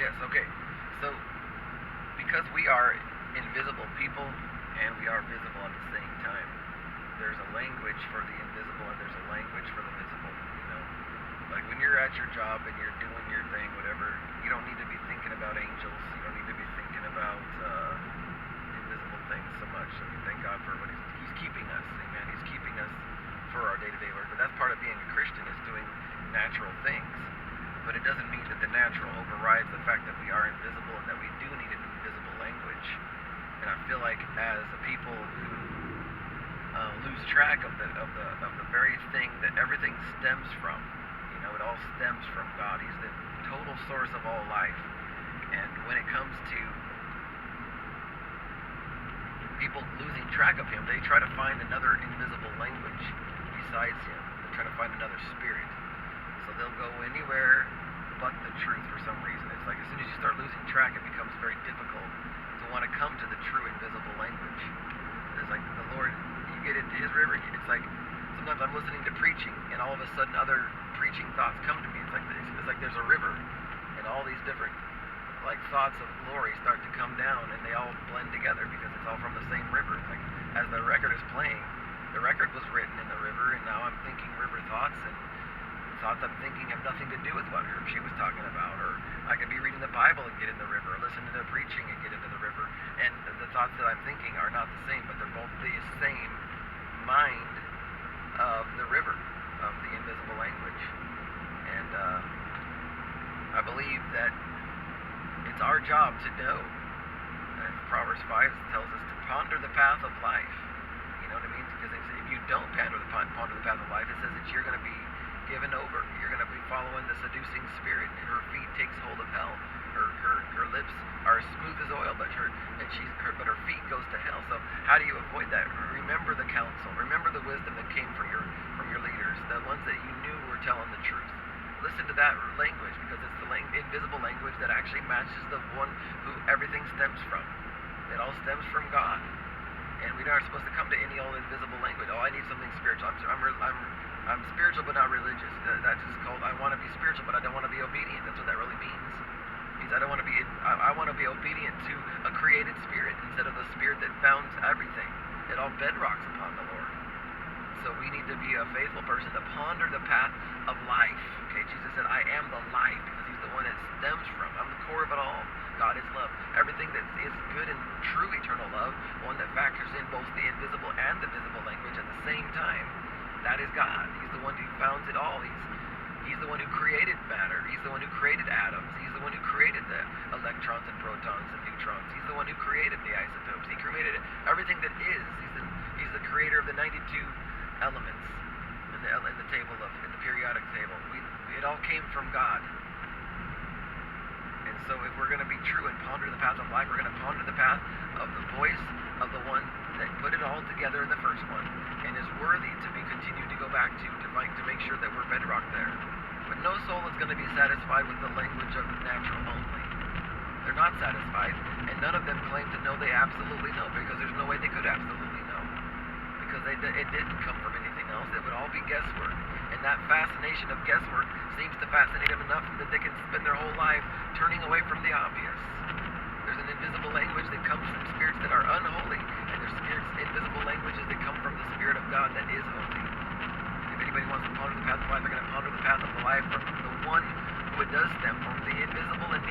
Yes, okay. So, because we are invisible people and we are visible at the same time, there's a language for the invisible and there's a language for the visible, you know? Like when you're at your job and you're doing your thing, whatever, you don't need to be thinking about angels. You don't need to be thinking about invisible things so much. I mean, thank God for what He's keeping us. Amen. He's keeping us for our day-to-day work. But that's part of being a Christian is doing natural things. But it doesn't mean that the natural overrides the fact that we are invisible and that we do need an invisible language. And I feel like as a people who lose track of the very thing that everything stems from, you know, it all stems from God. He's the total source of all life. And when it comes to people losing track of Him, they try to find another invisible language besides Him. They try to find another spirit. So they'll go anywhere but the truth for some reason. It's like as soon as you start losing track, it becomes very difficult to want to come to the true invisible language. It's like the Lord, you get into His river, it's like sometimes I'm listening to preaching and all of a sudden other preaching thoughts come to me. It's like there's a river and all these different like thoughts of glory start to come down and they all blend together because it's all from the same river. It's like as the record is playing, the record was written in the river and now I'm thinking river thoughts and thoughts I'm thinking have nothing to do with what she was talking about. Or I could be reading the Bible and get in the river, or listening to preaching and get into the river. And the thoughts that I'm thinking are not the same, but they're both the same mind of the river, of the invisible language. And I believe that it's our job to know. As Proverbs 5 tells us to ponder the path of life. You know what I mean? Because if you don't ponder the path of life, it says that you're going to be given over. You're going to be following the seducing spirit. Her feet takes hold of hell. Her lips are smooth as oil, but her feet goes to hell. So how do you avoid that? Remember the counsel. Remember the wisdom that came from your leaders, the ones that you knew were telling the truth. Listen to that language because it's the invisible language that actually matches the one who everything stems from. It all stems from God. And we aren't supposed to come to any old invisible language. Oh, I need something spiritual. I'm spiritual but not religious. That's just called I want to be spiritual but I don't want to be obedient. That's what that really means. It means I want to be obedient to a created spirit instead of the spirit that founds everything. It all bedrocks upon the Lord. So we need to be a faithful person to ponder the path of life. Okay, Jesus said, I am the life because He's the one that stems from. I'm the core of it all. God is love. Everything that is good and true eternal love, one that factors in both the invisible and the visible language at the same time, that is God. He's the one who founds it all. He's the one who created matter. He's the one who created atoms. He's the one who created the electrons and protons and neutrons. He's the one who created the isotopes. He created everything that is. He's the creator of the 92 elements in the table in the periodic table. It all came from God. And so if we're going to be true and ponder the path of life, we're going to ponder the path of the voice of the one that put it all together in the first one and is worthy to be continued to go back to make sure that we're bedrock there. But no soul is going to be satisfied with the language of natural only. They're not satisfied, and none of them claim to know they absolutely know because there's no way they could absolutely know. Because it didn't come from anything else. It would all be guesswork. And that fascination of guesswork seems to fascinate them enough that they can spend their whole life turning away from the obvious. There's an invisible language that comes from spirits that are unholy, and there's invisible languages that come from the Spirit of God that is holy. If anybody wants to ponder the path of life, they're going to ponder the path of the life from the one who it does stem from, the invisible and the